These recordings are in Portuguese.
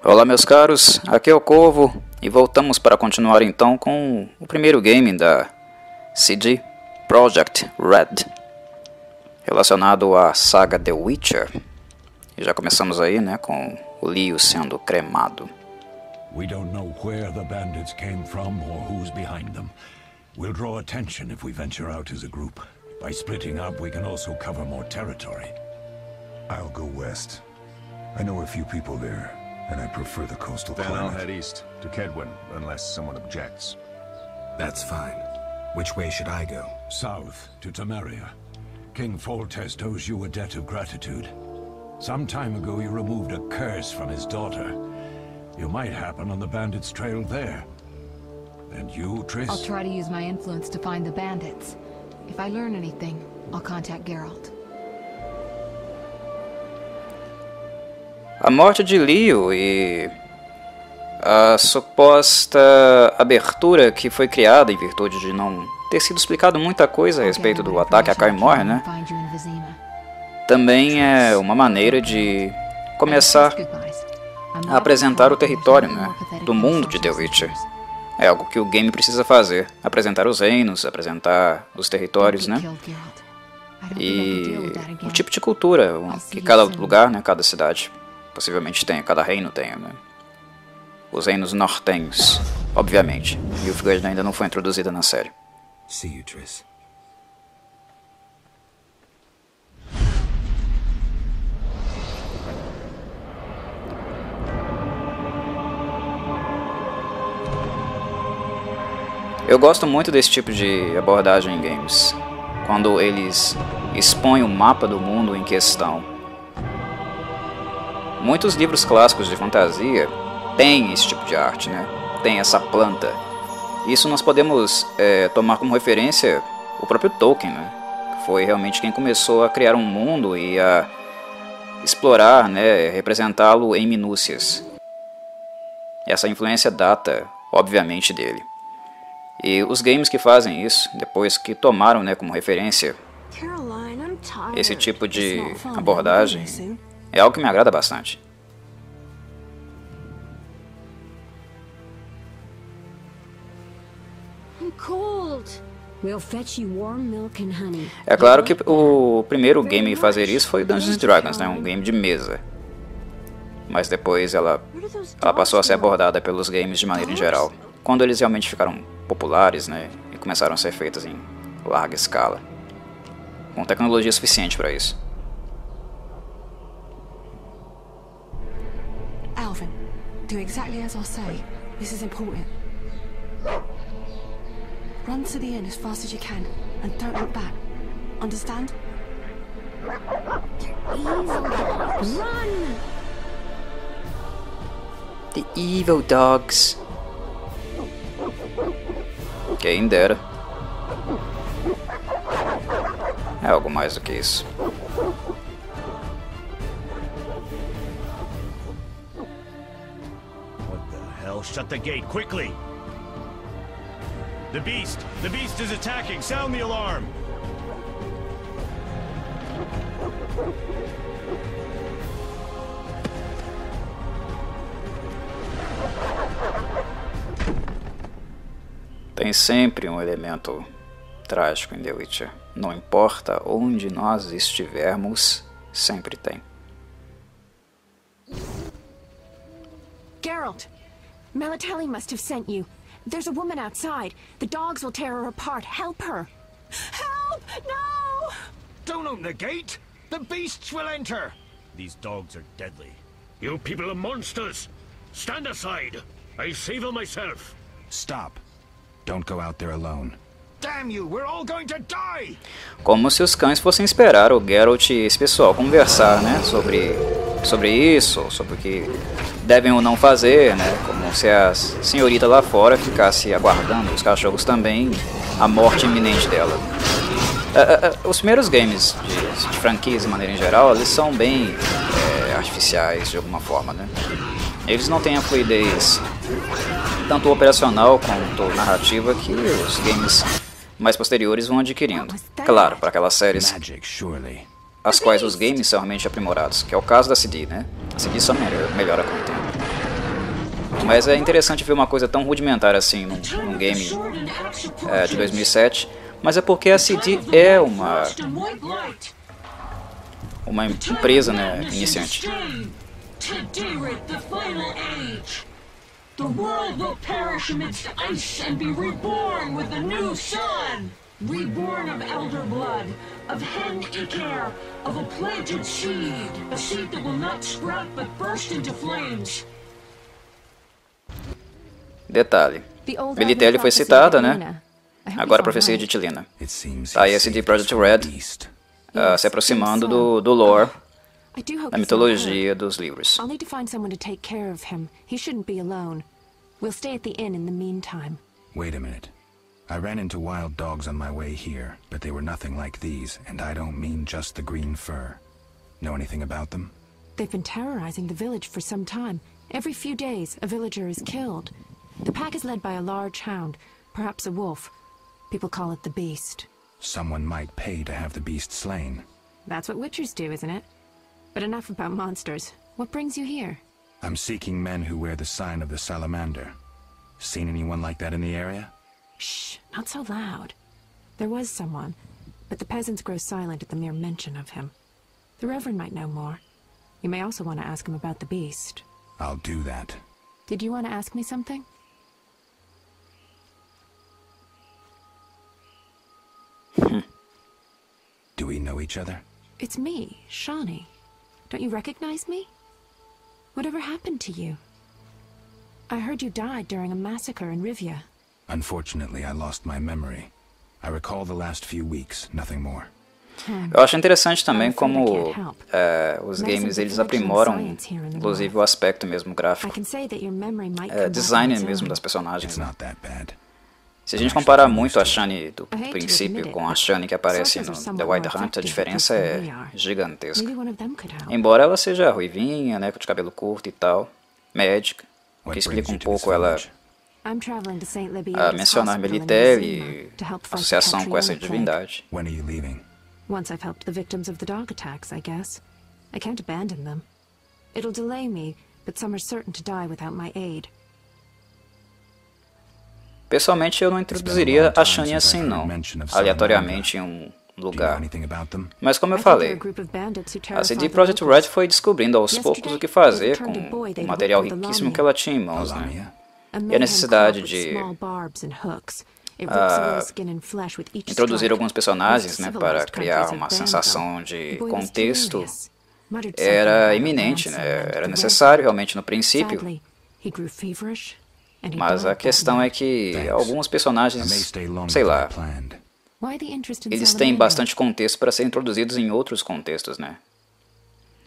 Olá meus caros, aqui é o Corvo e voltamos para continuar então com o primeiro game da CD Projekt Red relacionado à saga The Witcher. E já começamos aí, né, com o Leo sendo cremado. We don't know where the bandits came from or who's behind them. We'll draw attention if we venture out as a group. By splitting up, we can also cover more territory. I'll go west. I know a few people there, and I prefer the coastal climate. climate. Then I'll head east, to Kedwin, unless someone objects. That's fine. Which way should I go? South, to Temeria. King Foltest owes you a debt of gratitude. Some time ago you removed a curse from his daughter. You might happen on the bandits' trail there. And you, Triss? I'll try to use my influence to find the bandits. If I learn anything, I'll contact Geralt. A morte de Leo e a suposta abertura que foi criada em virtude de não ter sido explicado muita coisa a respeito do ataque a Kaer Morhen, né? Também é uma maneira de começar a apresentar o território, né, do mundo de The Witcher. É algo que o game precisa fazer, apresentar os reinos, apresentar os territórios, né? E o tipo de cultura que cada lugar, né, cada cidade possivelmente tenha, cada reino tenha, né? Os reinos nortenhos, obviamente. Nilfgaard ainda não foi introduzida na série. See you, Triss. Eu gosto muito desse tipo de abordagem em games, quando eles expõem o mapa do mundo em questão. Muitos livros clássicos de fantasia têm esse tipo de arte, né? Tem essa planta. Isso nós podemos tomar como referência o próprio Tolkien, né? Que foi realmente quem começou a criar um mundo e a explorar, né, representá-lo em minúcias. Essa influência data, obviamente, dele. E os games que fazem isso, depois que tomaram, né, como referência esse tipo de abordagem, é algo que me agrada bastante. É claro que o primeiro game a fazer isso foi Dungeons & Dragons, né, um game de mesa. Mas depois ela passou a ser abordada pelos games de maneira em geral, quando eles realmente ficaram populares, né, e começaram a ser feitas em larga escala, com tecnologia suficiente para isso. Alvin, do exactly as I say. This is important. Run to the inn as fast as you can, and don't look back. Understand? Run! The evil dogs. Quem dera. É algo mais do que isso. Shut the gate, quickly! The beast is attacking! Sound the alarm! Tem sempre um elemento trágico em The Witcher. Não importa onde nós estivermos, sempre tem. Geralt! Melatelli must have sent you. There's a woman outside. The dogs will tear her apart. Help her. Help! No! Don't open the gate! The beasts will enter! These dogs are deadly. You people are monsters! Stand aside! I'll save her myself! Stop. Don't go out there alone. Damn you! We're all going to die! Como se os cães fossem esperar o Geralt e esse pessoal conversar, né, sobre isso, sobre o que devem ou não fazer, né, como se a senhorita lá fora ficasse aguardando os cachorros também a morte iminente dela. Os primeiros games de franquias de maneira em geral, eles são bem artificiais de alguma forma, né? Eles não têm a fluidez tanto operacional quanto narrativa que os games mais posteriores vão adquirindo. Claro, para aquelas séries as quais os games são realmente aprimorados, que é o caso da CD, né? A CD só melhora com o tempo. Mas é interessante ver uma coisa tão rudimentar assim num game de 2007. Mas é porque a CD é uma empresa, né, iniciante. The world will perish amidst ice and be reborn with a new sun. Reborn of elder blood, of Hen Iker, of a planted seed. A seed that will not sprout but burst into flames. Detalhe. Militelli foi citada, né? Agora a profecia de Tilina. Tá aí a CD Projekt Red se aproximando do lore, da mitologia dos livros. I'll need to find someone to take care of him. He shouldn't be alone. We'll stay at the inn in the meantime. Wait a minute. I ran into wild dogs on my way here, but they were nothing like these, and I don't mean just the green fur. Know anything about them? They've been terrorizing the village for some time. Every few days, a villager is killed. The pack is led by a large hound, perhaps a wolf. People call it the Beast. Someone might pay to have the beast slain. That's what witchers do, isn't it? But enough about monsters. What brings you here? I'm seeking men who wear the sign of the salamander. Seen anyone like that in the area? Shh, not so loud. There was someone, but the peasants grow silent at the mere mention of him. The Reverend might know more. You may also want to ask him about the beast. I'll do that. Did you want to ask me something? Do we know each other? It's me, Shawnee. Don't you recognize me? Whatever happened to you? I heard you died during a massacre in Rivia. Unfortunately, I lost my memory. I recall the last few weeks, nothing more. Eu acho interessante também como os games eles aprimoram, inclusive o aspecto mesmo gráfico, design mesmo das personagens. Né? Se a gente comparar muito a Shani do princípio com a Shani que aparece no The Wild Hunt, a diferença é gigantesca. Embora ela seja ruivinha, né, de cabelo curto e tal, médica, o que explica um pouco ela a mencionar Militelli e associação com essa divindade. Once I've helped the victims of the dog attacks, I guess. I can't abandon them. It'll delay me, but some are certain to die without my aid. Pessoalmente, eu não introduziria a Shani assim não, aleatoriamente em um lugar. Mas como eu falei, a CD Projekt Red foi descobrindo aos poucos o que fazer com o material riquíssimo que ela tinha em mãos, né? E a necessidade de introduzir alguns personagens, né, para criar uma sensação de contexto era iminente, né? Era necessário realmente no princípio. Mas a questão é que alguns personagens, sei lá, eles têm bastante contexto para serem introduzidos em outros contextos, né?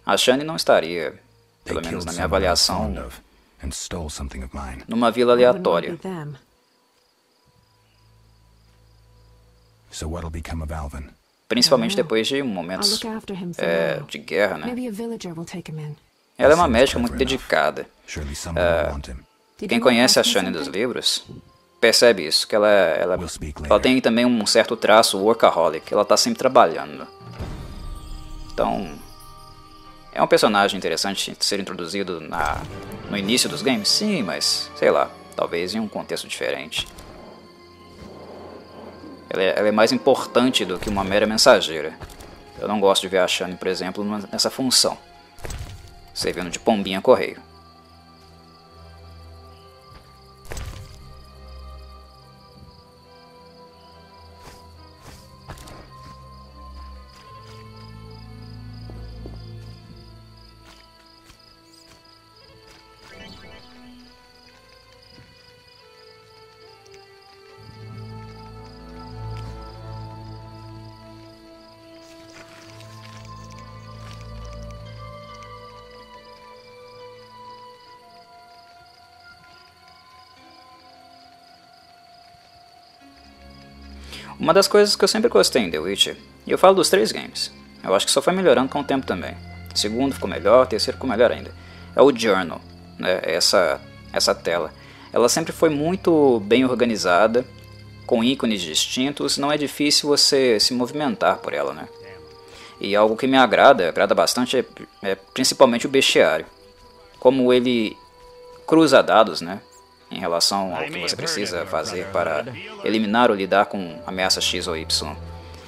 A Shani não estaria, pelo menos na minha avaliação, numa vila aleatória. Principalmente depois de momentos de guerra, né? Ela é uma médica muito dedicada. Quem conhece a Shani dos livros percebe isso, que ela tem também um certo traço workaholic, ela está sempre trabalhando. Então, é um personagem interessante de ser introduzido no início dos games? Sim, mas, sei lá, talvez em um contexto diferente. Ela é mais importante do que uma mera mensageira. Eu não gosto de ver a Shani, por exemplo, nessa função, servindo de pombinha correio. Uma das coisas que eu sempre gostei em The Witcher, e eu falo dos 3 games, eu acho que só foi melhorando com o tempo também. O segundo ficou melhor, o terceiro ficou melhor ainda. É o Journal, né? Essa tela. Ela sempre foi muito bem organizada, com ícones distintos, não é difícil você se movimentar por ela, né? E algo que me agrada bastante é principalmente o bestiário. Como cruza dados, né, em relação ao que você precisa fazer para eliminar ou lidar com ameaças X ou Y.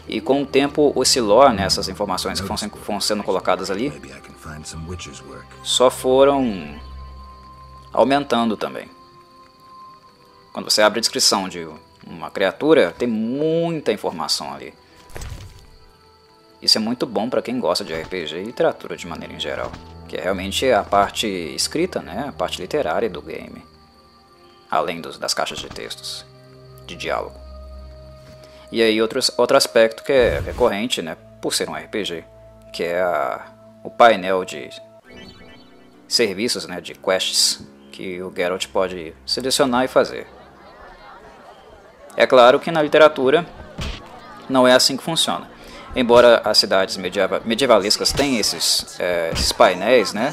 E com o tempo, esse lore, né, essas informações que vão sendo colocadas ali, só foram aumentando também. Quando você abre a descrição de uma criatura, tem muita informação ali. Isso é muito bom para quem gosta de RPG e literatura de maneira em geral, que é realmente a parte escrita, né, a parte literária do game, além das caixas de textos, de diálogo. E aí outro aspecto que é recorrente, né, por ser um RPG, que é o painel de serviços, né, de quests, que o Geralt pode selecionar e fazer. É claro que na literatura não é assim que funciona. Embora as cidades medievalescas tenham esses painéis, né,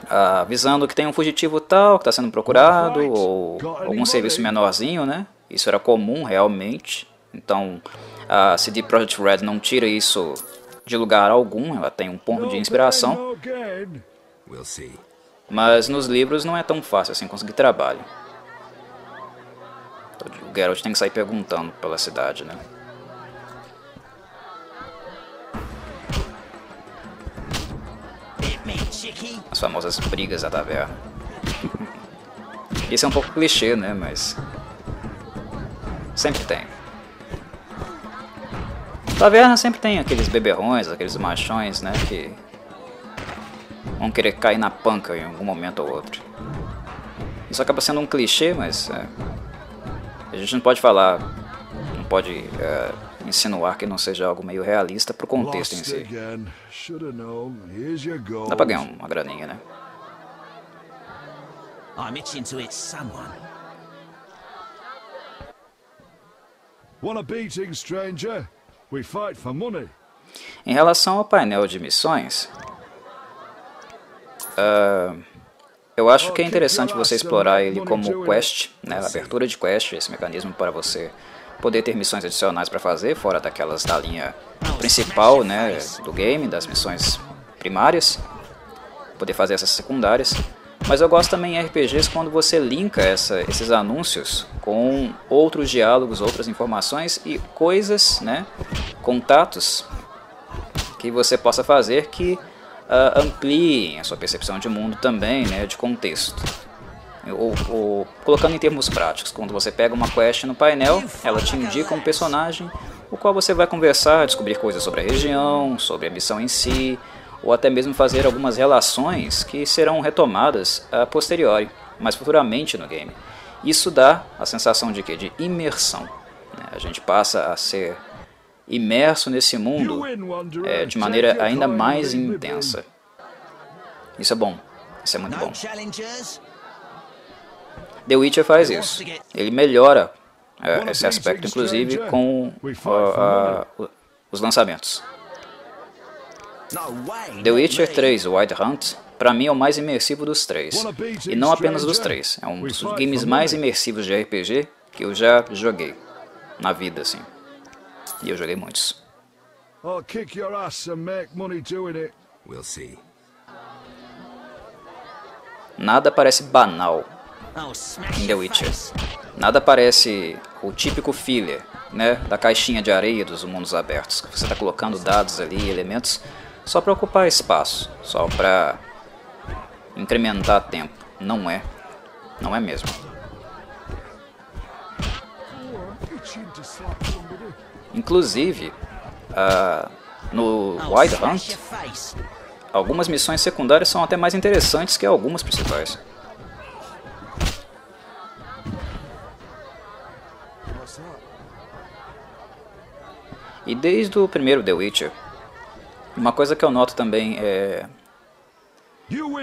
avisando que tem um fugitivo tal que está sendo procurado, ou algum serviço menorzinho, né? Isso era comum realmente. Então a CD Projekt Red não tira isso de lugar algum, ela tem um ponto de inspiração. Mas nos livros não é tão fácil assim conseguir trabalho. O Geralt tem que sair perguntando pela cidade, né? As famosas brigas da taverna. Isso é um pouco clichê, né? Mas sempre tem. Taverna sempre tem aqueles beberrões, aqueles machões, né? Que vão querer cair na panca em algum momento ou outro. Isso acaba sendo um clichê, mas a gente não pode falar, não pode insinuar que não seja algo meio realista pro contexto em si. Dá pra ganhar uma graninha, né? I'm itching to hit someone. Want a beating, stranger? We fight for money. Em relação ao painel de missões, eu acho que é interessante você explorar ele como quest, né, abertura de quest, esse mecanismo para você poder ter missões adicionais para fazer, fora daquelas da linha principal, né, do game, das missões primárias, poder fazer essas secundárias. Mas eu gosto também em RPGs quando você linka esses anúncios com outros diálogos, outras informações e coisas, né, contatos que você possa fazer que ampliem a sua percepção de mundo também, né, de contexto. Ou colocando em termos práticos, quando você pega uma quest no painel, ela te indica um personagem, o qual você vai conversar, descobrir coisas sobre a região, sobre a missão em si, ou até mesmo fazer algumas relações que serão retomadas a posteriori, mais futuramente no game. Isso dá a sensação de quê? De imersão, né? A gente passa a ser imerso nesse mundo de maneira ainda mais intensa. Isso é bom, isso é muito bom. The Witcher faz isso. Ele melhora esse aspecto, inclusive, com os lançamentos. The Witcher 3 Wild Hunt, pra mim, é o mais imersivo dos três. E não apenas dos três. É um dos games mais imersivos de RPG que eu já joguei na vida, assim. E eu joguei muitos. Nada parece banal em The Witcher. Nada parece o típico filler, né, da caixinha de areia dos mundos abertos. Você está colocando dados ali, elementos, só para ocupar espaço, só para incrementar tempo. Não é. Não é mesmo. Inclusive, no Wild Hunt, algumas missões secundárias são até mais interessantes que algumas principais. E desde o primeiro The Witcher, uma coisa que eu noto também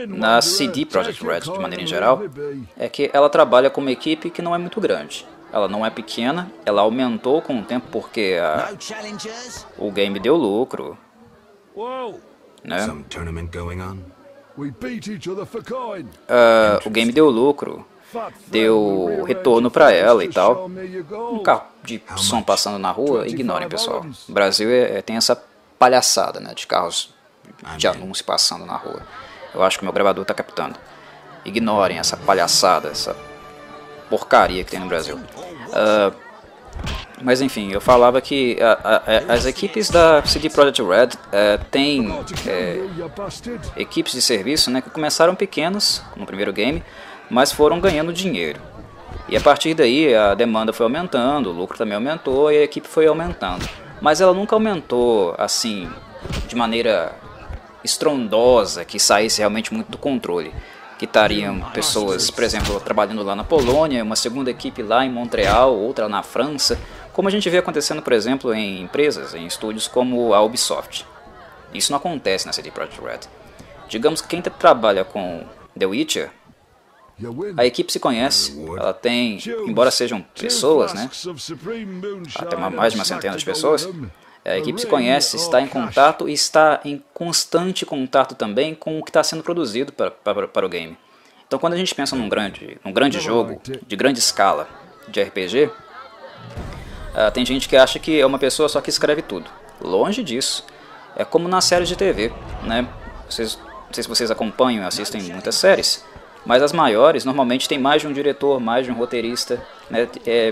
na CD Projekt Red, de maneira em geral, é que ela trabalha com uma equipe que não é muito grande. Ela não é pequena, ela aumentou com o tempo porque o game deu lucro, né? O game deu lucro, deu retorno pra ela e tal. Um carro de som passando na rua, ignorem, pessoal. O Brasil tem essa palhaçada, né, de carros de anúncio passando na rua. Eu acho que o meu gravador está captando. Ignorem essa palhaçada, essa porcaria que tem no Brasil. Mas enfim, eu falava que as equipes da CD Projekt Red têm equipes de serviço, né, que começaram pequenas no primeiro game, mas foram ganhando dinheiro. E a partir daí a demanda foi aumentando, o lucro também aumentou e a equipe foi aumentando. Mas ela nunca aumentou assim, de maneira estrondosa, que saísse realmente muito do controle. Que estariam pessoas, por exemplo, trabalhando lá na Polônia, uma segunda equipe lá em Montreal, outra na França, como a gente vê acontecendo, por exemplo, em empresas, em estúdios como a Ubisoft. Isso não acontece na CD Projekt Red. Digamos que quem trabalha com The Witcher, a equipe se conhece, ela tem, embora sejam pessoas, né, até mais de uma centena de pessoas, a equipe se conhece, está em contato e está em constante contato também com o que está sendo produzido para o game. Então quando a gente pensa num grande jogo, de grande escala, de RPG, tem gente que acha que é uma pessoa só que escreve tudo. Longe disso. É como nas séries de TV, né? Não sei se vocês acompanham e assistem muitas séries, mas as maiores normalmente tem mais de um diretor, mais de um roteirista, né?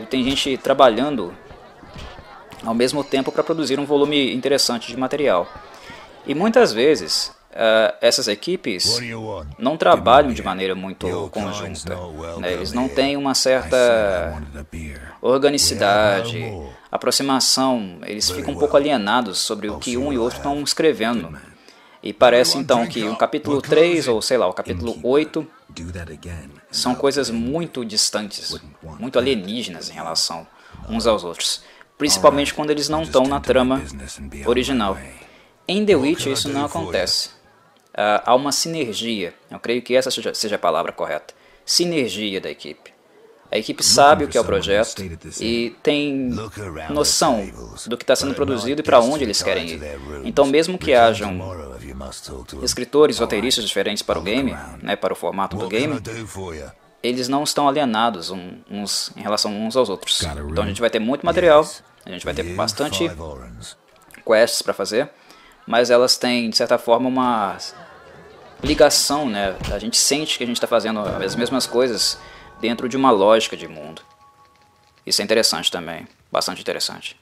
Tem gente trabalhando ao mesmo tempo para produzir um volume interessante de material. E muitas vezes essas equipes não trabalham de maneira muito conjunta, né? Eles não têm uma certa organicidade, aproximação, eles ficam um pouco alienados sobre o que um e outro estão escrevendo. E parece então que o capítulo 3 ou sei lá, o capítulo 8 são coisas muito distantes, muito alienígenas em relação uns aos outros. Principalmente quando eles não estão na trama original. Em The Witcher isso não acontece. Há uma sinergia, eu creio que essa seja a palavra correta. Sinergia da equipe. A equipe sabe o que é o projeto e tem noção do que está sendo produzido e para onde eles querem ir. Então mesmo que hajam escritores, roteiristas diferentes para o game, né, para o formato do game, eles não estão alienados uns em relação uns aos outros. Então a gente vai ter muito material, a gente vai ter bastante quests para fazer, mas elas têm, de certa forma, uma ligação, né? A gente sente que a gente está fazendo as mesmas coisas dentro de uma lógica de mundo. Isso é interessante também, bastante interessante.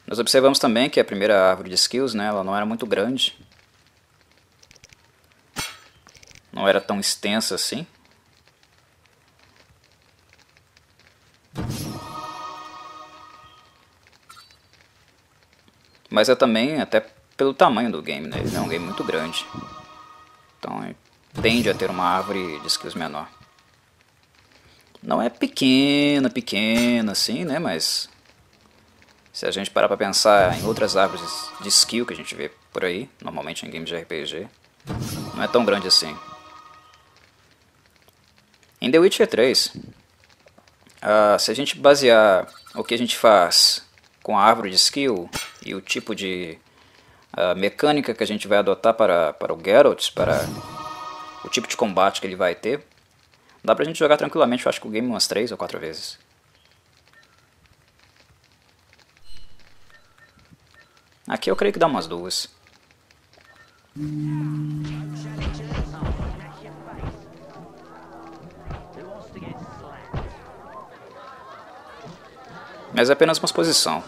Nós observamos também que a primeira árvore de skills, né, ela não era muito grande. Não era tão extensa assim. Mas é também até pelo tamanho do game, né? Ele é um game muito grande. Então tende a ter uma árvore de skills menor. Não é pequena assim, né? Mas se a gente parar para pensar em outras árvores de skill que a gente vê por aí, normalmente em games de RPG, não é tão grande assim. Em The Witcher 3, se a gente basear o que a gente faz com a árvore de skill e o tipo de mecânica que a gente vai adotar para o Geralt, para o tipo de combate que ele vai ter, dá pra gente jogar tranquilamente, eu acho que o game umas 3 ou 4 vezes. Aqui eu creio que dá umas 2. Mas é apenas uma exposição.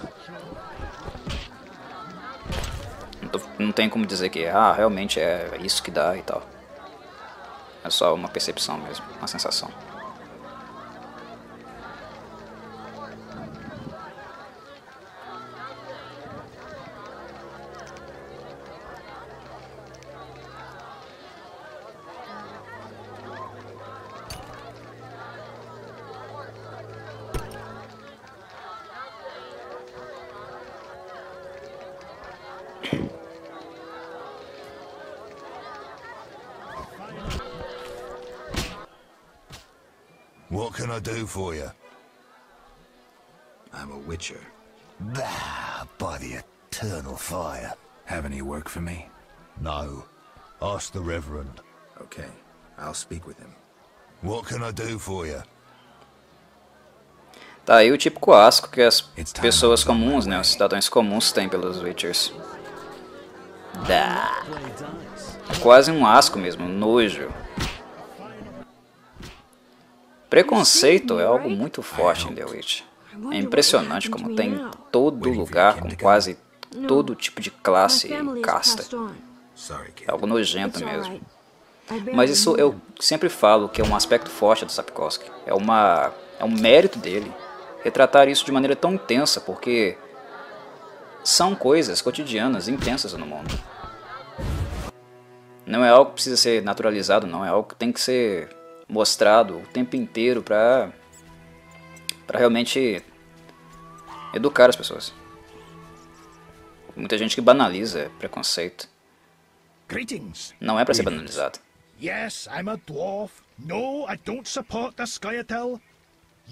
Não tem como dizer que realmente é isso que dá e tal. É só uma percepção mesmo, uma sensação. What can I do for you? I'm a witcher. Ah, by the eternal fire. Have any work for me? No. Ask the Reverend. Okay, I'll speak with him. What can I do for you? Tá aí o típico asco que as pessoas comuns, né, os cidadãos comuns têm pelos Witchers. Dá. É quase um asco mesmo, um nojo. Preconceito é algo muito forte em The Witch. É impressionante como tem em todo lugar, com quase todo tipo de classe e casta. É algo nojento mesmo. Mas isso eu sempre falo que é um aspecto forte do Sapkowski. É um mérito dele retratar isso de maneira tão intensa, porque são coisas cotidianas, intensas no mundo. Não é algo que precisa ser naturalizado, não. É algo que tem que ser mostrado o tempo inteiro para realmente educar as pessoas. Muita gente que banaliza preconceito. Greetings. Não é para ser banalizado. Yes, I'm a dwarf. No, I don't support the Scoia'tael.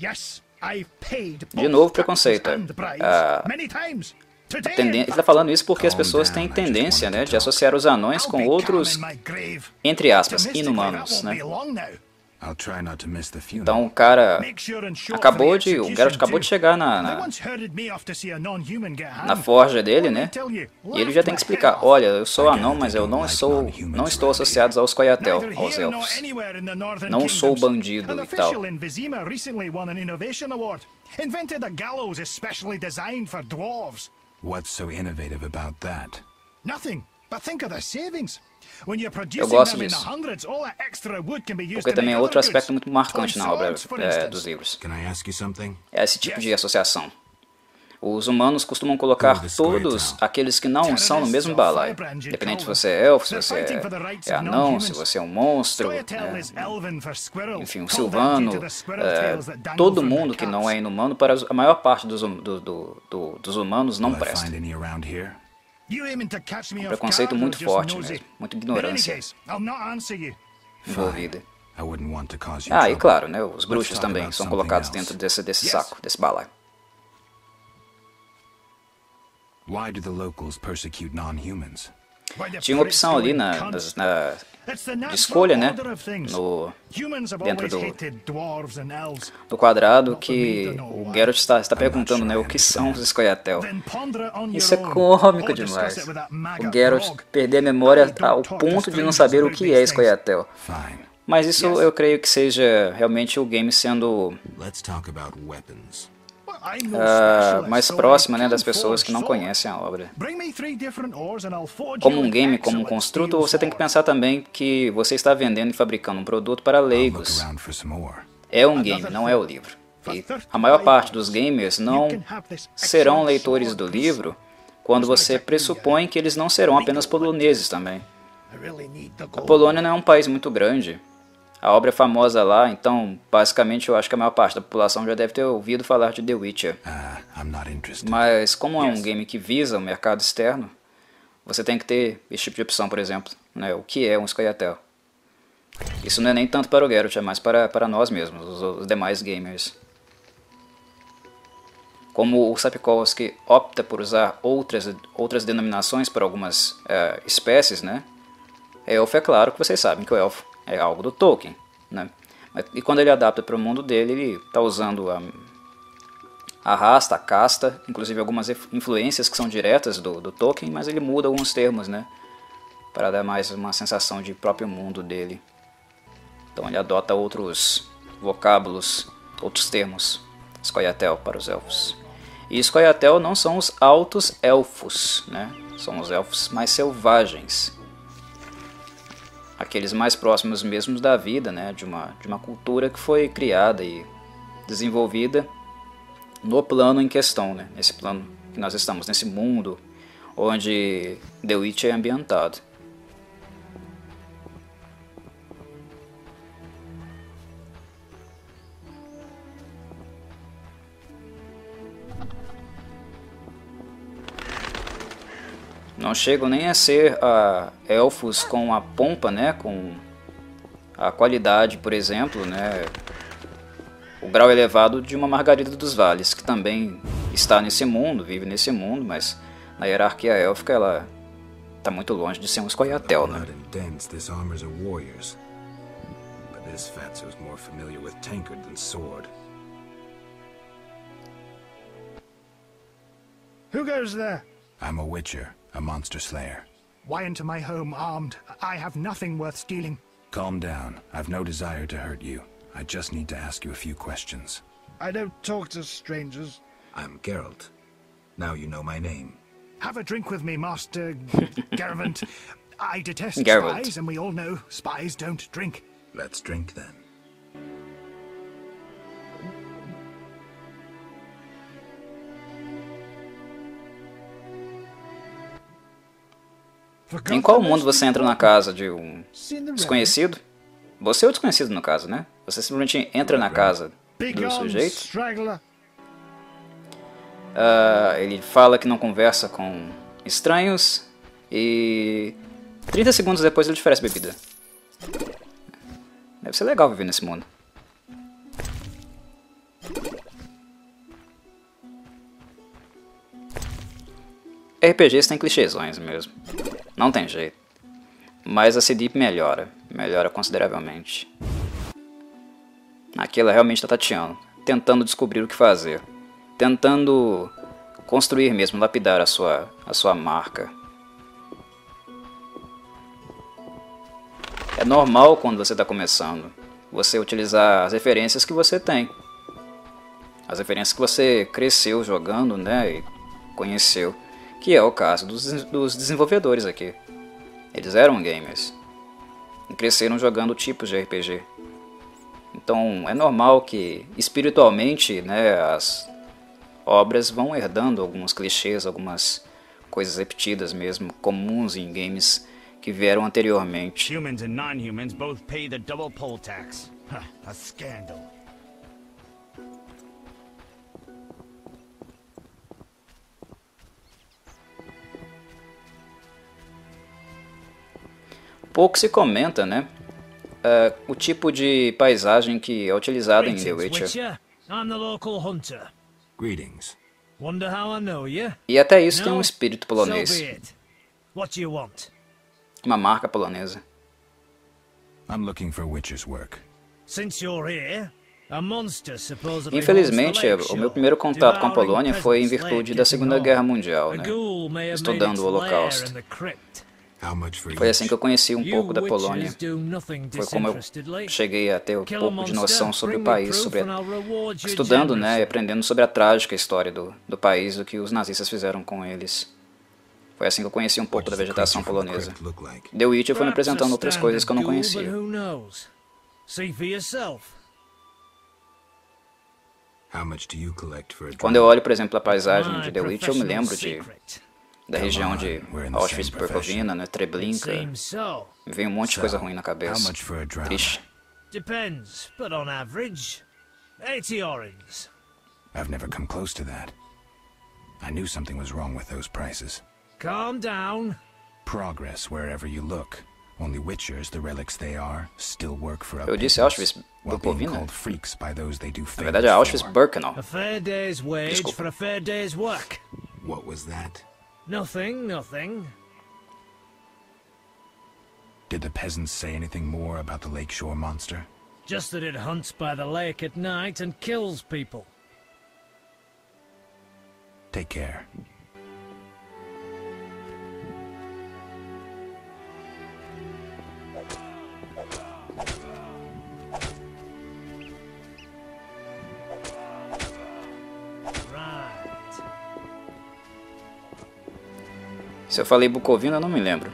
Yes, I've paid De novo, preconceito. many times. Ele está falando isso porque as pessoas têm tendência, né, de associar os anões com outros, entre aspas, inumanos, né? Então o cara o Geralt acabou de chegar na forja dele, né? E ele já tem que explicar, olha, eu sou anão, mas eu não estou associado aos Scoia'tael, aos elfos. Não sou bandido e tal. What's so innovative about that? Nothing, but think of the savings. Eu gosto disso, porque também é outro aspecto muito marcante na obra dos livros. É esse tipo de associação. Os humanos costumam colocar todos aqueles que não são no mesmo balaio. Independente se você é elfo, se você é anão, se você é um monstro, enfim, um silvano, todo mundo que não é inumano, para a maior parte dos humanos não presta. Um preconceito muito forte mesmo, muita ignorância envolvida. Ah, e claro, né, os bruxos também são colocados dentro desse saco, desse balaio. Tinha uma opção ali de escolha, né, dentro do quadrado, que o Geralt está perguntando, né, o que são os Scoia'tael. Isso é cômico demais. O Geralt perder a memória ao ponto de não saber o que é Scoia'tael. Mas isso eu creio que seja realmente o game sendo mais próxima, né, das pessoas que não conhecem a obra. Como um game, como um construto, você tem que pensar também que você está vendendo e fabricando um produto para leigos. É um game, não é o livro. E a maior parte dos gamers não serão leitores do livro quando você pressupõe que eles não serão apenas poloneses também. A Polônia não é um país muito grande. A obra é famosa lá, então basicamente eu acho que a maior parte da população já deve ter ouvido falar de The Witcher. Mas como é um game que visa o mercado externo, você tem que ter esse tipo de opção, por exemplo, né? O que é um Scoia'tael? Isso não é nem tanto para o Geralt, é mais para nós mesmos, os demais gamers. Como o Sapkowski opta por usar outras denominações para algumas espécies, né? Elfo, é claro que vocês sabem que o elfo é algo do Tolkien, né? E quando ele adapta para o mundo dele, ele está usando a raça, a casta, inclusive algumas influências que são diretas do Tolkien, mas ele muda alguns termos, né? Para dar mais uma sensação de próprio mundo dele. Então ele adota outros vocábulos, outros termos, Scoia'tael para os elfos. E Scoia'tael não são os altos elfos, né? São os elfos mais selvagens. Aqueles mais próximos mesmos da vida, né, de uma cultura que foi criada e desenvolvida no plano em questão, né, nesse plano que nós estamos, nesse mundo onde The Witcher é ambientado. Não chegam nem a ser elfos com a pompa, né, com a qualidade, por exemplo, né, o grau elevado de uma Margarida dos Vales, que também está nesse mundo, vive nesse mundo, mas na hierarquia élfica ela está muito longe de ser um Scoia'tael, né? This fatso's more familiar with tankard than sword. Who goes there? I'm a witcher, a monster slayer. Why into my home armed? I have nothing worth stealing. Calm down. I've no desire to hurt you. I just need to ask you a few questions. I don't talk to strangers. I'm Geralt. Now you know my name. Have a drink with me, Master Garavant. I detest Geralt. spies, and we all know spies don't drink. Let's drink then. Em qual mundo você entra na casa de um desconhecido? Você é o desconhecido no caso, né? Você simplesmente entra na casa do sujeito. Ele fala que não conversa com estranhos e 30 segundos depois ele te oferece bebida. Deve ser legal viver nesse mundo. RPGs tem clichêsões mesmo. Não tem jeito. Mas a C-Deep melhora. Melhora consideravelmente. Aqui ela realmente está tateando. Tentando descobrir o que fazer. Tentando construir mesmo, lapidar a sua marca. É normal quando você está começando, você utilizar as referências que você tem. As referências que você cresceu jogando, né, e conheceu. Que é o caso dos desenvolvedores aqui. Eles eram gamers. E cresceram jogando tipos de RPG. Então é normal que espiritualmente, né, as obras vão herdando alguns clichês, algumas coisas repetidas mesmo, comuns em games que vieram anteriormente. Humans and non-humans both pay the double poll tax. A scandal. Pouco se comenta, né? O tipo de paisagem que é utilizada em The Witcher. I'm the local hunter. Greetings. Wonder how I know you? E até isso tem um espírito polonês. So be it. What do you want? Uma marca polonesa. I'm looking for witcher's work. Since you're here, a monster supposedly Infelizmente, holds the o meu lake primeiro shore, contato com a devouring Polônia foi em peasants virtude late da getting Segunda home. Guerra Mundial, A né? ghoul may have Estudando made o its lair Holocausto. in the crypt. How much for Foi assim each? que eu conheci um You pouco da Polônia. witches do nothing Foi como eu disinterestedly. cheguei a ter um Kill a pouco de monster, noção sobre o bring me país, proof sobre and I'll reward you estudando, né, e generously. aprendendo sobre a trágica história do país, do que os nazistas fizeram com eles. Foi assim que eu conheci um pouco da vegetação polonesa. The Witcher foi me Perhaps a apresentando outras coisas que eu não standard ghoul, conhecia. but who knows? See for yourself. How much do you collect for a Quando eu drink? olho, por exemplo, a paisagem de My The Witcher, eu me professional lembro secret. da região de We're in the Auschwitz, same profession. Berkowina, né, Treblinka. Seems so. Me veio um monte de coisa ruim na How cabeça. much for a drama? Triste. Depends, but on average, 80 orange. I've never come close to that. I knew something was wrong with those prices. Calm down. Progress wherever you look. Only witchers, the relics they are, still work for Eu disse uppittance, Auschwitz, while being Berkowina. called freaks by those they do Na favors verdade é Auschwitz-Birkenau. A fair day's wage Desculpa. for a fair day's work. What was that? Nothing, nothing. Did the peasants say anything more about the lakeshore monster? Just that it hunts by the lake at night and kills people. Take care. Right. Se eu falei Bukovina, eu não me lembro.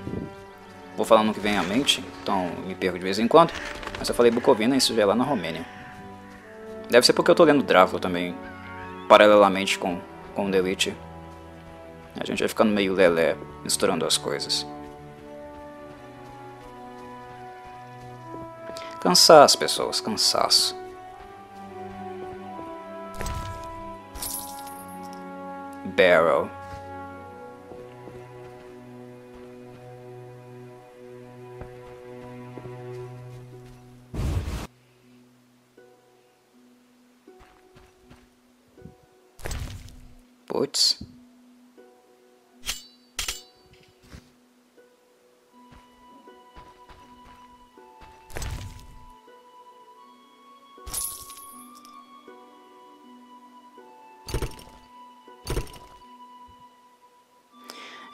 Vou falando o que vem à mente, então me perco de vez em quando. Mas se eu falei Bukovina, isso já é lá na Romênia. Deve ser porque eu tô lendo Drácula também, paralelamente com The Witcher. A gente vai ficando meio lelé, misturando as coisas. Cansaço, pessoas, cansaço. Barrow. Putz.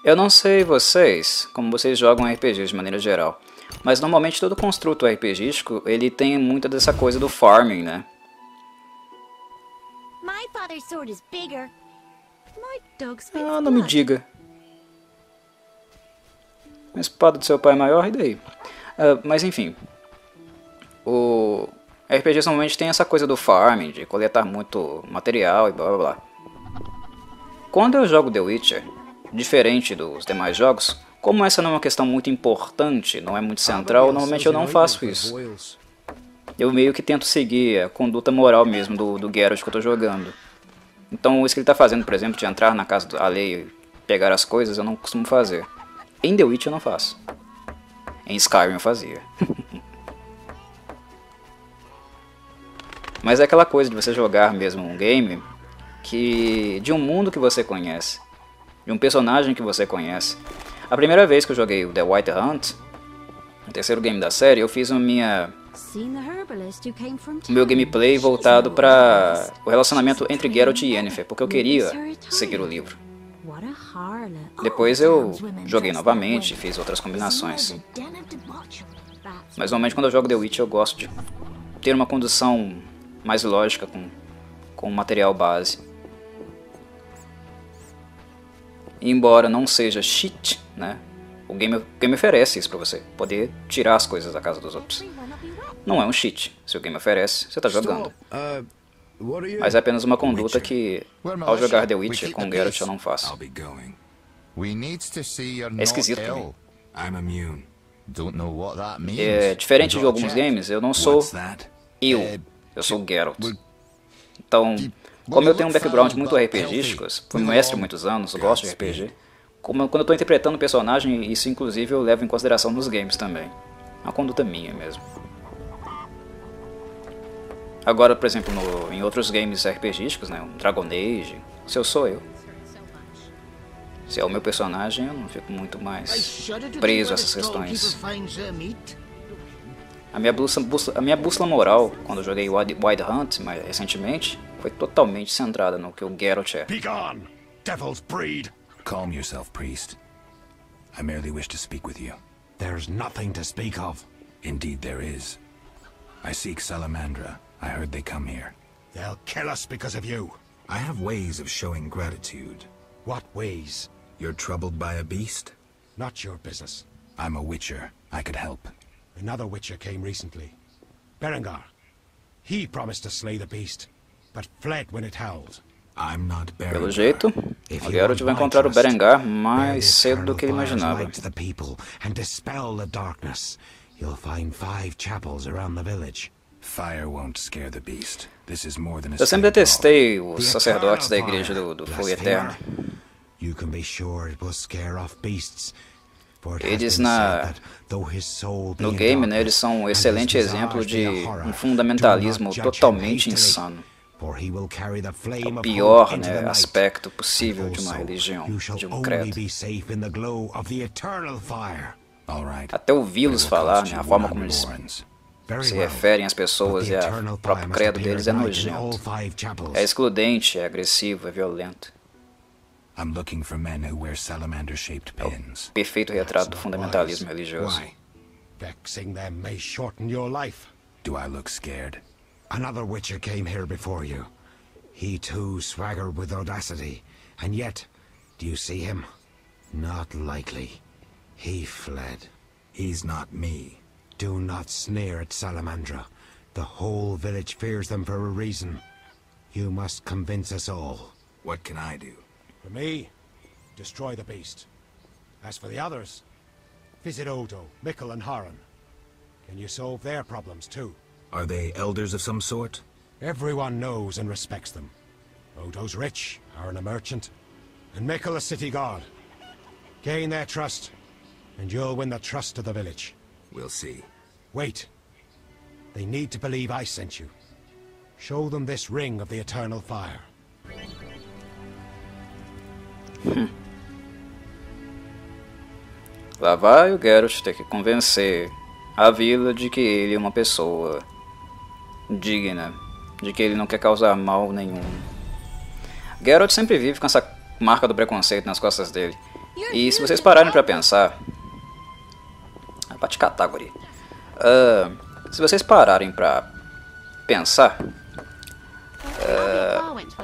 Eu não sei vocês, como vocês jogam RPG de maneira geral, mas normalmente todo construto RPGístico, ele tem muita dessa coisa do farming, né? My father's sword is bigger. My dog's Ah, não me diga. A espada do seu pai é maior, e daí? Mas enfim, o RPG normalmente tem essa coisa do farming, de coletar muito material e blá blá blá. Quando eu jogo The Witcher, diferente dos demais jogos, como essa não é uma questão muito importante, não é muito central, normalmente eu não faço isso. Eu meio que tento seguir a conduta moral mesmo do Geralt que eu tô jogando. Então isso que ele tá fazendo, por exemplo, de entrar na casa alheia e pegar as coisas, eu não costumo fazer. Em The Witcher eu não faço. Em Skyrim eu fazia. Mas é aquela coisa de você jogar mesmo um game de um mundo que você conhece. De um personagem que você conhece. A primeira vez que eu joguei o The White Hunt, o terceiro game da série, eu fiz o meu gameplay voltado para o relacionamento entre Geralt e Yennefer, porque eu queria seguir o livro. Depois eu joguei novamente, fiz outras combinações. Mas normalmente quando eu jogo The Witch eu gosto de ter uma condução mais lógica com o material base. E embora não seja cheat, né, o game oferece isso pra você, poder tirar as coisas da casa dos outros. Não é um cheat, se o game oferece, você tá jogando. Mas é apenas uma conduta que, ao jogar The Witcher com Geralt, eu não faço. É esquisito pra mim. Diferente de alguns games, eu não sou eu sou Geralt. Então, como eu tenho um background muito RPGístico, fui mestre há muitos anos, gosto de RPG, quando eu estou interpretando o personagem, isso inclusive eu levo em consideração nos games também. É uma conduta minha mesmo. Agora, por exemplo, em outros games RPGísticos, né, um Dragon Age, se eu sou eu. Se é o meu personagem, eu não fico muito mais preso a essas questões. A minha bússola moral, quando eu joguei Wild Hunt mais recentemente, foi totalmente centrada no que o Geralt é. Begone, devil's breed! Calm yourself, priest. I merely wish to speak with you. There's nothing to speak of. Indeed there is. I seek Salamandra. I heard they come here. They'll kill us because of you. I have ways of showing gratitude. What ways? You're troubled by a beast? Not your business. I'm a witcher. I could help. Another witcher came recently. Berengar. He promised to slay the beast, but fled when it howled. I'm not Berengar. Pelo jeito, o Geralt vai encontrar o Berengar mais cedo do que ele imaginava. You'll find 5 chapels around the village. Fire won't scare the beast. This is more than a Eu sempre detestei os sacerdotes da igreja do Fogo Eterno. You can be sure it will scare off beasts. Eles no game, né, eles são um excelente exemplo de um fundamentalismo totalmente insano. É o pior, né, aspecto possível de uma religião, de um credo. Até ouvi-los falar, né, a forma como eles se referem às pessoas e o próprio credo deles é nojento. É excludente, é agressivo, é violento. É o perfeito retrato do fundamentalismo religioso. Vexing them may shorten your life. Do I look scared? Another witcher came here before you. He too swaggered with audacity. And yet, do you see him? Not likely. He fled. He's not me. Do not sneer at Salamandra. The whole village fears them for a reason. You must convince us all. What can I do? For me, destroy the beast. As for the others, visit Odo, Mikkel and Haran. Can you solve their problems too? Are they elders of some sort? Everyone knows and respects them. Odo's rich, Haran a merchant, and Mikkel a city guard. Gain their trust, and you'll win the trust of the village. We'll see. Wait. They need to believe I sent you. Show them this ring of the eternal fire. Lá vai o Geralt ter que convencer a vila de que ele é uma pessoa digna, de que ele não quer causar mal nenhum. Geralt sempre vive com essa marca do preconceito nas costas dele. E se vocês pararem pra pensar... É pra te catar, guri. Se vocês pararem pra pensar...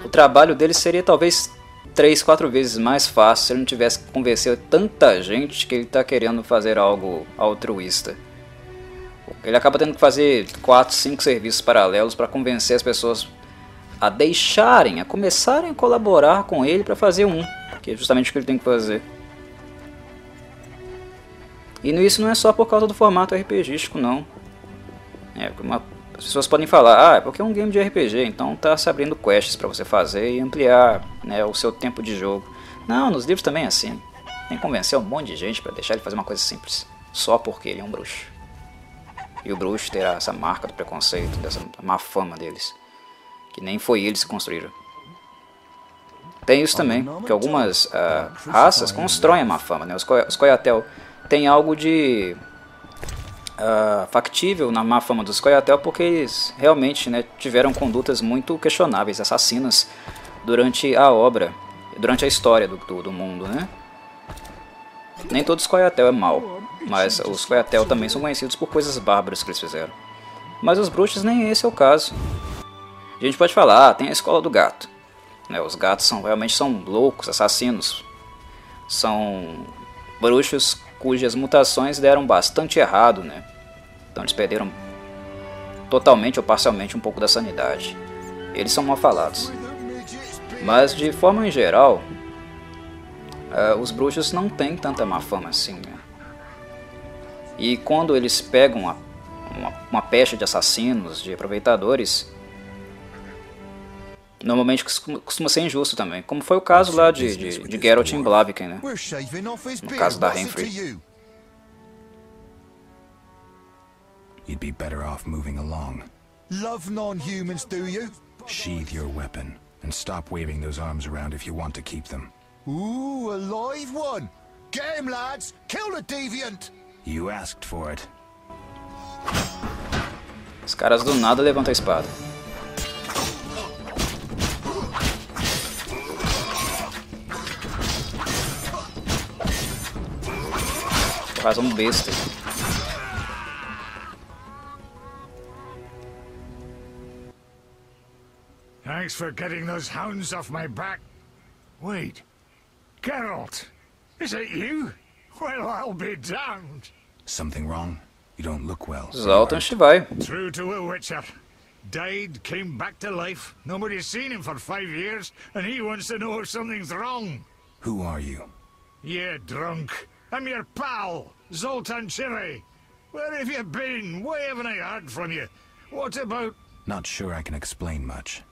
o trabalho dele seria talvez 3, 4 vezes mais fácil se ele não tivesse que convencer tanta gente que ele está querendo fazer algo altruísta. Ele acaba tendo que fazer 4, 5 serviços paralelos para convencer as pessoas a deixarem, a começarem a colaborar com ele para fazer um, que é justamente o que ele tem que fazer. E isso não é só por causa do formato RPGístico, não. As pessoas podem falar, é porque é um game de RPG, então tá se abrindo quests para você fazer e ampliar, né, o seu tempo de jogo. Não, nos livros também é assim. Tem que convencer um monte de gente para deixar ele fazer uma coisa simples, só porque ele é um bruxo. E o bruxo terá essa marca do preconceito, dessa má fama deles, que nem foi eles que construíram. Tem isso também, que algumas raças constroem a má fama, né? Os Scoia'tael tem algo de... factível na má fama dos Scoia'tael porque eles realmente, né, tiveram condutas muito questionáveis, assassinas durante a obra, durante a história do mundo, né? Nem todo Scoia'tael é mau, mas os Scoia'tael também são conhecidos por coisas bárbaras que eles fizeram. Mas os bruxos nem esse é o caso. A gente pode falar, tem a escola do gato, né? Os gatos realmente são loucos, assassinos, são bruxos cujas mutações deram bastante errado, né? Então eles perderam totalmente ou parcialmente um pouco da sanidade. Eles são mal falados. Mas de forma em geral, os bruxos não têm tanta má fama assim, né? E quando eles pegam uma pecha de assassinos, de aproveitadores, normalmente costuma ser injusto também, como foi o caso lá de Geralt em Blaviken, né? No caso da Renfri. You'd be better off moving along. Love non-humans, do you? Sheathe your weapon and stop waving those arms around if you want to keep them. Ooh, a live one! Get him, lads! Kill the deviant! You asked for it. Os caras do nada levantam a espada. Faz um besta. Thanks for getting those hounds off my back. Wait, Geralt, is it you? Well, I'll be damned. Something wrong? You don't look well. Zoltan vai. True to a Witcher. Died, came back to life. Nobody's seen him for 5 years, and he wants to know if something's wrong. Who are you? Yeah, drunk. I'm your pal, Zoltan Chile. Where have you been? Why haven't I heard from you? What about... Not sure I can explain much.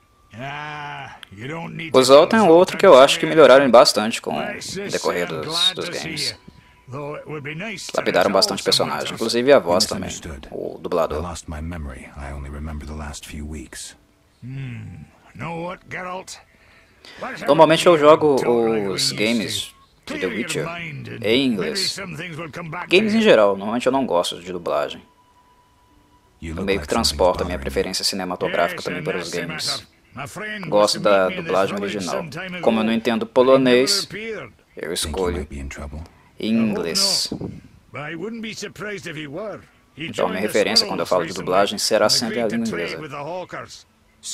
O Zoltan é outro que eu acho que melhoraram bastante com o decorrer dos games. Lapidaram bastante o personagem, inclusive a voz também, o dublador. Normalmente eu jogo os games de The Witcher em inglês. Games em geral, normalmente eu não gosto de dublagem. Eu meio que transporto a minha preferência cinematográfica também para os games. Gosto da dublagem original. Como eu não entendo polonês, eu escolho em inglês. Então minha referência quando eu falo de dublagem será sempre a língua inglesa.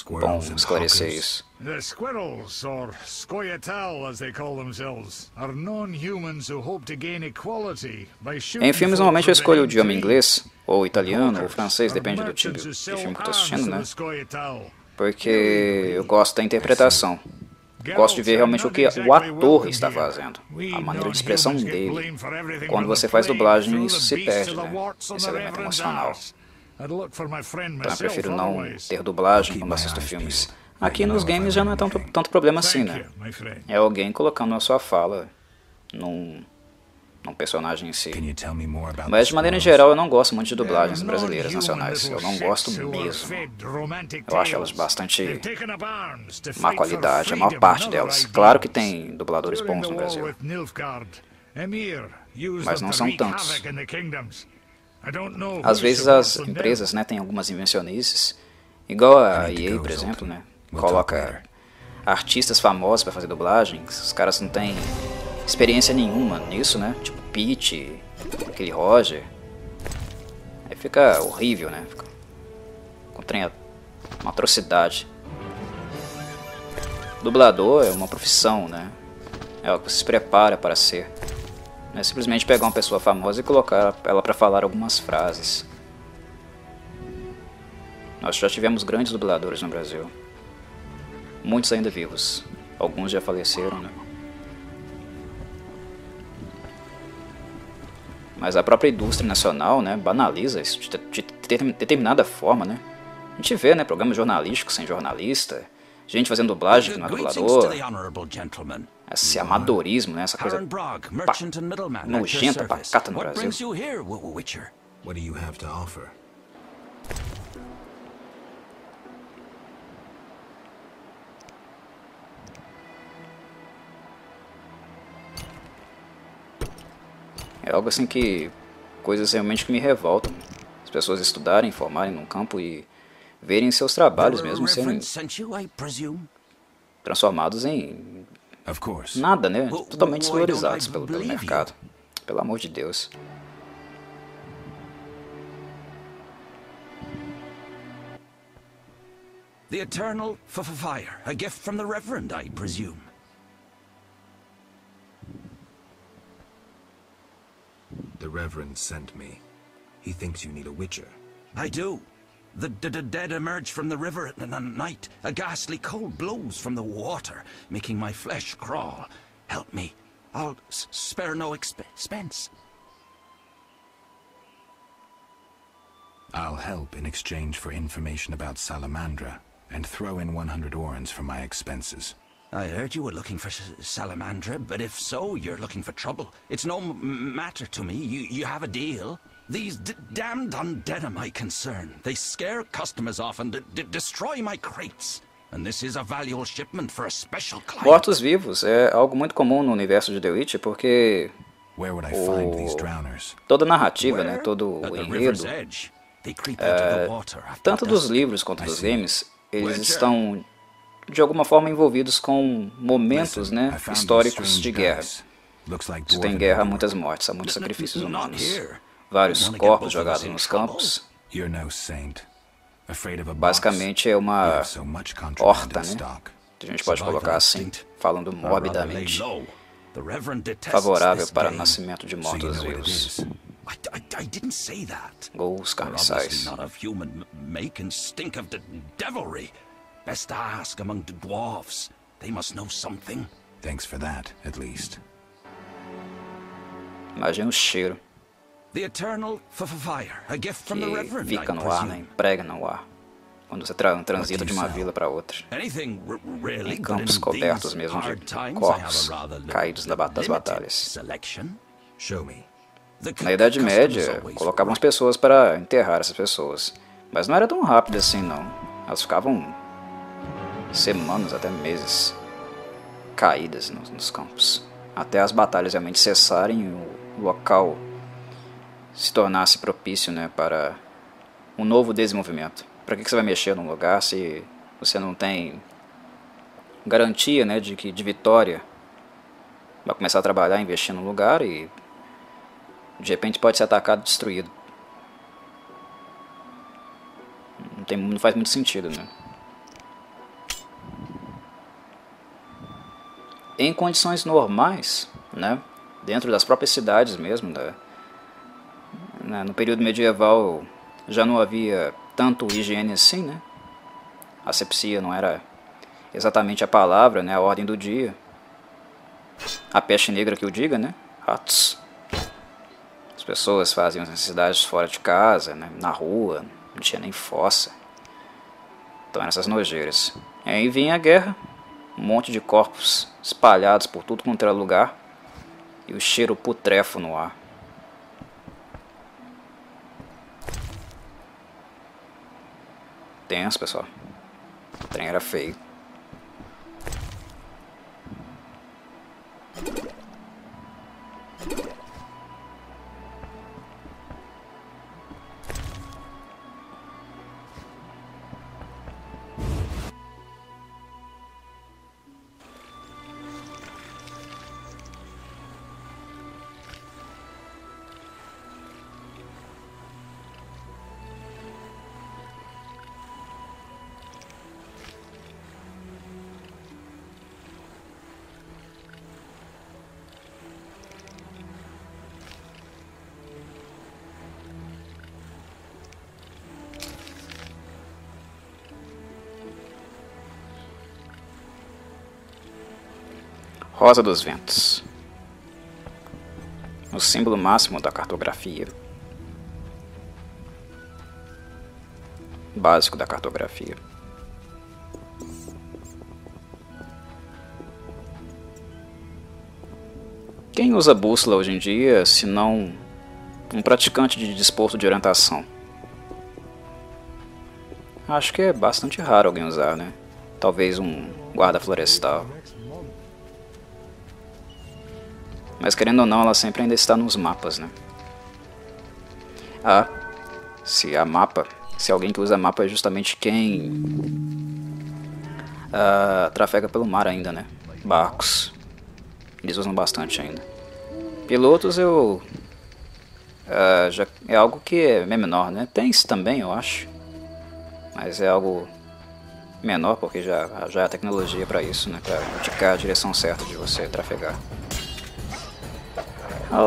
Bom esclarecer isso. The Squirrels, or Scoia'tael as they call themselves, are non-humans who hope to gain equality by shooting. Em filmes normalmente eu escolho o idioma inglês, ou italiano, ou francês, depende do tipo de filme que eu estou assistindo, né? Porque eu gosto da interpretação. Gosto de ver realmente o que o ator está fazendo, a maneira de expressão dele. Quando você faz dublagem, isso se perde, né? Esse elemento emocional. Então eu prefiro não ter dublagem quando assisto filmes. Aqui nos games já não é tanto problema assim, né? É alguém colocando a sua fala num personagem em si. Can you tell me more about Mas the de maneira em squirrels? geral eu não gosto muito de dublagens brasileiras nacionais. Eu não gosto mesmo. Eu acho elas bastante má qualidade, a maior parte delas. Claro que tem dubladores bons no Brasil, mas não são tantos. Às vezes as empresas, né, têm algumas invencionices, igual a EA, por exemplo, né, coloca artistas famosos para fazer dublagens. Os caras não têm experiência nenhuma nisso, né, tipo Pete, aquele Roger. Aí fica horrível, né, fica com uma atrocidade. Dublador é uma profissão, né, é algo que você se prepara para ser. Não é simplesmente pegar uma pessoa famosa e colocar ela para falar algumas frases. Nós já tivemos grandes dubladores no Brasil. Muitos ainda vivos. Alguns já faleceram, né? Mas a própria indústria nacional, né, banaliza isso de determinada forma, né? A gente vê, né, programas jornalísticos sem jornalista, gente fazendo dublagem que não é dublador. Esse amadorismo, né, essa coisa nojenta, pacata no Brasil. What do you have to offer? É algo assim que... coisas realmente que me revoltam. As pessoas estudarem, formarem num campo e verem seus trabalhos mesmo sendo transformados em nada, né? Totalmente desvalorizados pelo mercado. Pelo amor de Deus. The Eternal Fire, a gift from the Reverend, I presume. The Reverend sent me. He thinks you need a witcher. I do. The dead emerge from the river at night. A ghastly cold blows from the water, making my flesh crawl. Help me. I'll spare no expense. I'll help in exchange for information about Salamandra, and throw in 100 orens for my expenses. I heard you were looking for Salamandra, but if so, you're looking for trouble. It's no matter to me. You have a deal. These damned undead are my concern. They scare customers off and destroy my crates. And this is a valuable shipment for a special client. Mortos-vivos é algo muito comum no universo de The Witcher, porque toda a narrativa, né, todo o enredo, tanto dos livros quanto dos games, eles estão de alguma forma envolvidos com momentos, né, históricos de guerra. Se tem guerra, há muitas mortes, há muitos sacrifícios humanos, vários corpos jogados nos campos. Basicamente é uma horta, né, que a gente pode colocar assim, falando morbidamente, favorável para o nascimento de mortos-vivos. Ghouls carniçais. Best ask among the dwarves. They must know something. Thanks for that, at least. Imagina o cheiro. The Eternal Fire, a gift from the Reverend, fica no ar, né? Prega no ar. Quando você transita de uma vila para outra. Em campos cobertos mesmo de corpos caídos das batalhas. Na Idade Média, colocavam as pessoas para enterrar essas pessoas. Mas não era tão rápido assim, não. Elas ficavam semanas, até meses, caídas nos campos, até as batalhas realmente cessarem e o local se tornasse propício, né, para um novo desenvolvimento. Para que você vai mexer num lugar se você não tem garantia, né, de vitória? Vai começar a trabalhar, investir num lugar e de repente pode ser atacado e destruído. Não faz muito sentido, né? Em condições normais, né, dentro das próprias cidades mesmo, no período medieval já não havia tanto higiene assim, né? Asepsia não era exatamente a palavra, né, a ordem do dia. A peste negra que o diga, né? Ratos. As pessoas faziam as necessidades fora de casa, né, na rua, não tinha nem fossa. Então eram essas nojeiras. E aí vinha a guerra. Um monte de corpos espalhados por tudo quanto era lugar. E o cheiro putrefo no ar. Tenso, pessoal. O trem era feio. Rosa dos Ventos. O símbolo máximo da cartografia. Básico da cartografia. Quem usa bússola hoje em dia, se não um praticante de desporto de orientação? Acho que é bastante raro alguém usar, né? Talvez um guarda florestal. Mas querendo ou não, ela sempre ainda está nos mapas, né? Ah, se alguém que usa mapa é justamente quem trafega pelo mar ainda, né? Barcos. Eles usam bastante ainda. Pilotos já é algo que é menor, né? Tem isso também, eu acho. Mas é algo menor porque já há tecnologia para isso, né? Para indicar a direção certa de você trafegar.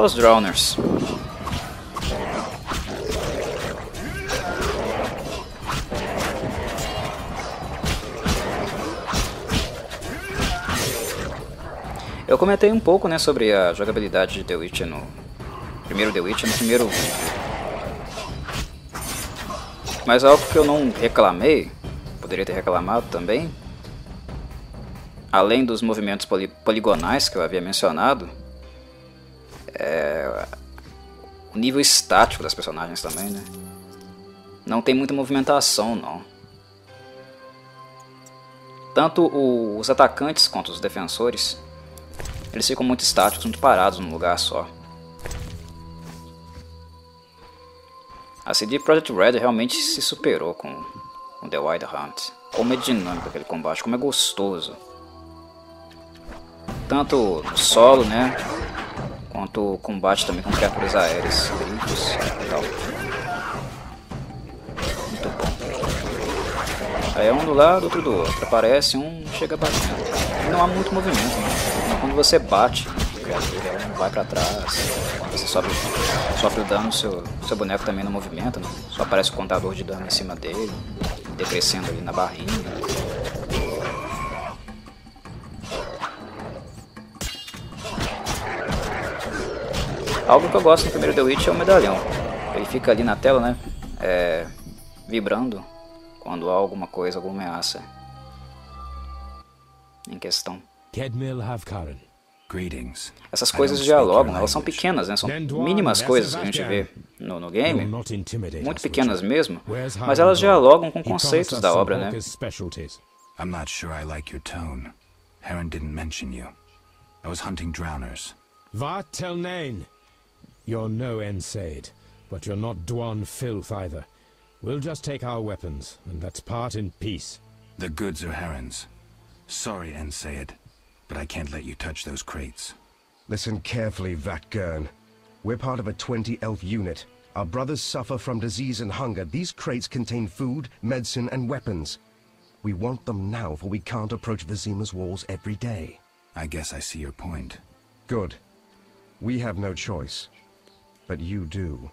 Os Drowners. Eu comentei um pouco, né, sobre a jogabilidade de The Witcher no primeiro The Witcher, no primeiro vídeo. Mas algo que eu não reclamei, poderia ter reclamado também, além dos movimentos poligonais que eu havia mencionado, o nível estático das personagens também, né? Não tem muita movimentação, não. Tanto os atacantes quanto os defensores, eles ficam muito estáticos, muito parados num lugar só. A CD Projekt Red realmente se superou com The Wild Hunt. Como é dinâmico aquele combate, como é gostoso. Tanto no solo, né? Quanto o combate também com criaturas aéreas, gritos e tal. Muito bom. Aí é um do lado, outro do outro. Aparece um, chega batendo. Não há muito movimento, né? Quando você bate, a criatura ela não vai pra trás. Quando você sofre o dano, seu boneco também não movimenta, né? Só aparece o contador de dano em cima dele, decrescendo ali na barrinha. Algo que eu gosto no primeiro The Witcher é o medalhão. Ele fica ali na tela, né? Vibrando quando há alguma coisa, alguma ameaça em questão. Essas coisas dialogam, elas são pequenas, né? São mínimas coisas que a gente vê no game, muito pequenas mesmo, mas elas dialogam com conceitos da obra, né? I'm not sure I like your tone. Heron didn't mention you. I was hunting drowners. Vartelnain! You're no Ensaid, but you're not Dwan filth either. We'll just take our weapons, and let's part in peace. The goods are Heron's. Sorry, Ensaid, but I can't let you touch those crates. Listen carefully, Vatgern. We're part of a 20-elf unit. Our brothers suffer from disease and hunger. These crates contain food, medicine, and weapons. We want them now, for we can't approach Vizima's walls every day. I guess I see your point. Good. We have no choice. But you do.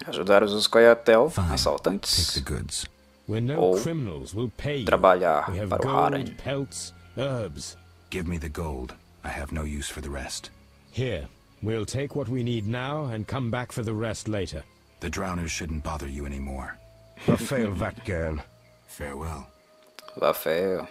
Ajudar os Scoia'tael, assaltantes, ou trabalhar para o Harren. Give me the gold. I have no use for the rest. Here, we'll take what we need now and come back for the rest later. The drowners shouldn't bother you anymore. Rafael Vatgern, Farewell. Lafel.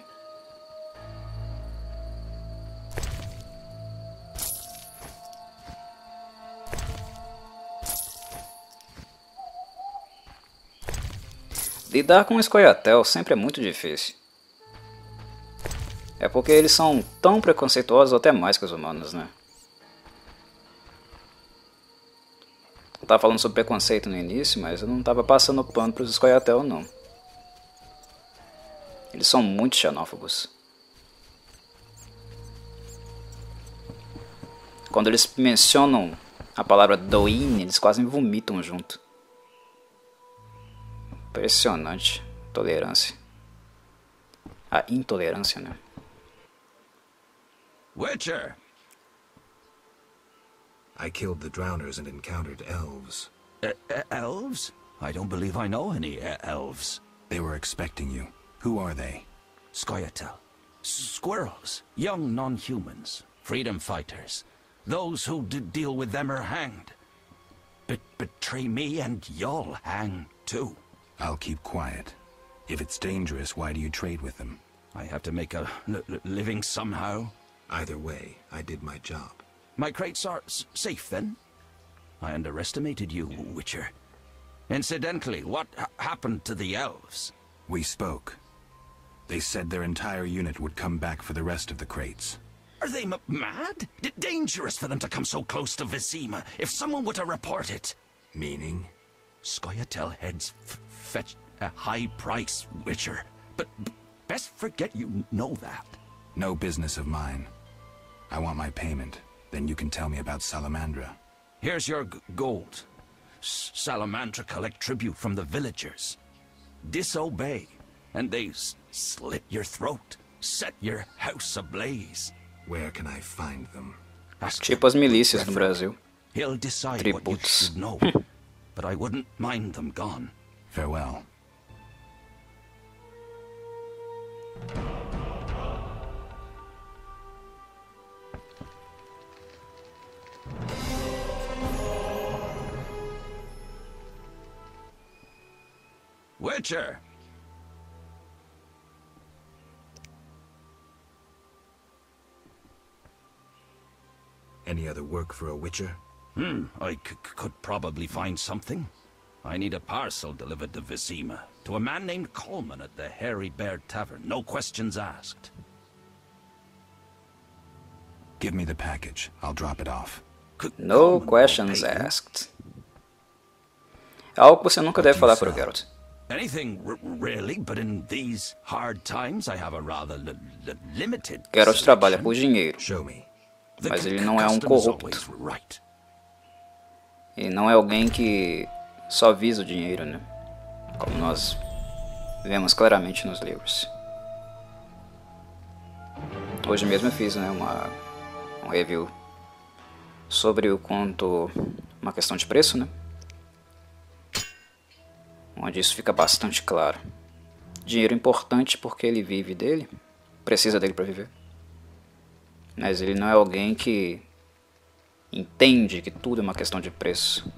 Lidar com o Scoia'tael sempre é muito difícil. É porque eles são tão preconceituosos ou até mais que os humanos, né? Eu tava falando sobre preconceito no início, mas eu não tava passando pano pros Scoia'tael, não. Eles são muito xenófobos. Quando eles mencionam a palavra Doin, eles quase vomitam junto. Impressionante. Tolerância. A intolerância, né? Witcher! I killed the drowners and encountered elves. Elves? I don't believe I know any elves. They were expecting you. Who are they? Scoia'tael. Squirrels. Young non-humans. Freedom fighters. Those who deal with them are hanged. Betray me and you'll hang too. I'll keep quiet. If it's dangerous, why do you trade with them? I have to make a living somehow. Either way, I did my job. My crates are safe then? I underestimated you, Witcher. Incidentally, what happened to the elves? We spoke. They said their entire unit would come back for the rest of the crates. Are they mad? Dangerous for them to come so close to Vizima. If someone were to report it. Meaning? Scoia'tael heads fetch a high price, Witcher. But best forget you know that. No business of mine. I want my payment. Then you can tell me about Salamandra. Here's your gold. Salamandra collect tribute from the villagers. Disobey, and they slit your throat, set your house ablaze. Where can I find them? Tipo as milícias no Brasil. He'll decide what you should know, but I wouldn't mind them gone. Farewell. Witcher! Any other work for a Witcher? I could probably find something. I need a parcel delivered to Vizima, to a man named Coleman at the Hairy Bear Tavern. No questions asked. Give me the package. I'll drop it off. No questions asked. É algo que você nunca deve falar para o Geralt. Anything really, but in these hard times I have a rather limited. Geralt trabalha por dinheiro. Show me. Mas ele não é um corrupto. E não é alguém que só visa o dinheiro, né? Como nós vemos claramente nos livros. Hoje mesmo eu fiz, né, um review sobre o quanto uma questão de preço, né? Onde isso fica bastante claro. Dinheiro é importante porque ele vive dele, precisa dele para viver. Mas ele não é alguém que entende que tudo é uma questão de preço.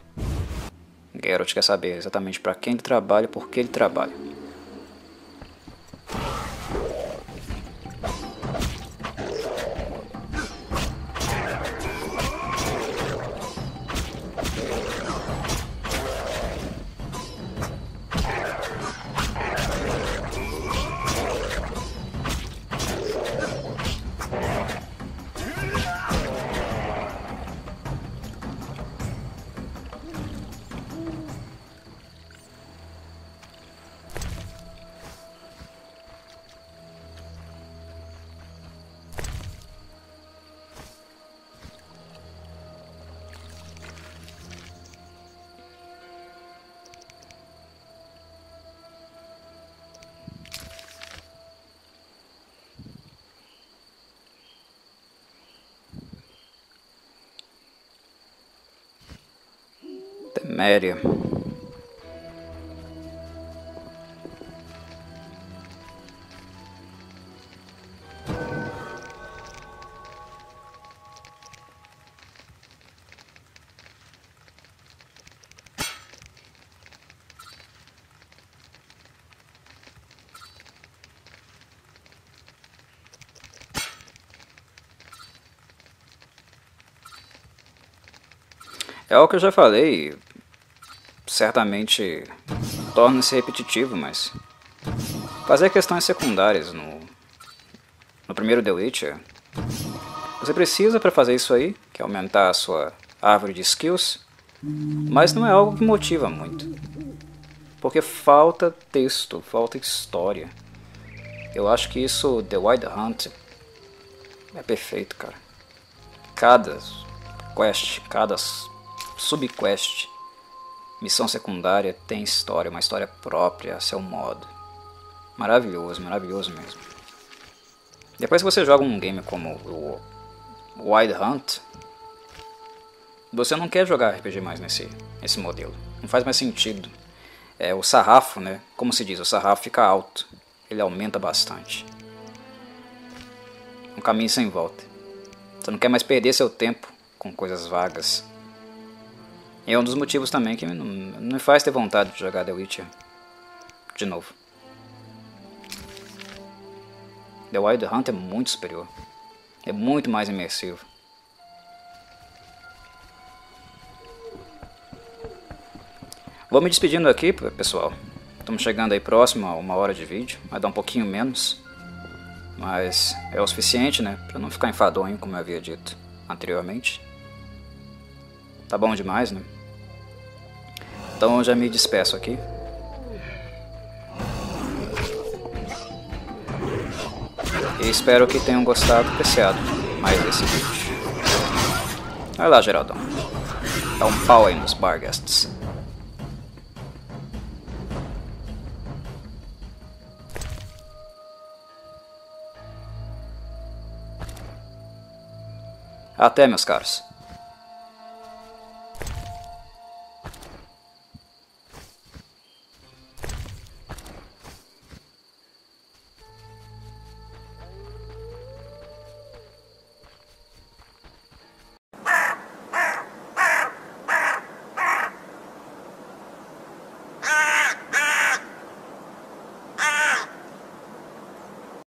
Geralt quer saber exatamente para quem ele trabalha e por que ele trabalha. Teméria. É algo que eu já falei, certamente torna-se repetitivo, mas fazer questões secundárias no primeiro The Witcher, você precisa para fazer isso aí, que é aumentar a sua árvore de skills, mas não é algo que motiva muito, porque falta texto, falta história. Eu acho que isso, The Wild Hunt, é perfeito, cara. Cada quest, cada subquest, missão secundária tem história, uma história própria a seu modo. Maravilhoso, maravilhoso mesmo. Depois que você joga um game como o Wild Hunt, você não quer jogar RPG mais nesse modelo. Não faz mais sentido. O sarrafo, né? Como se diz, o sarrafo fica alto. Ele aumenta bastante. Um caminho sem volta. Você não quer mais perder seu tempo com coisas vagas. E é um dos motivos também que não me faz ter vontade de jogar The Witcher de novo. The Wild Hunt é muito superior. É muito mais imersivo. Vou me despedindo aqui, pessoal. Estamos chegando aí próximo a 1 hora de vídeo. Vai dar um pouquinho menos. Mas é o suficiente, né? Pra não ficar enfadonho, como eu havia dito anteriormente. Tá bom demais, né? Então eu já me despeço aqui. E espero que tenham gostado e apreciado mais desse vídeo. Vai lá, Geraldão. Dá um pau aí nos Barghasts. Até, meus caros.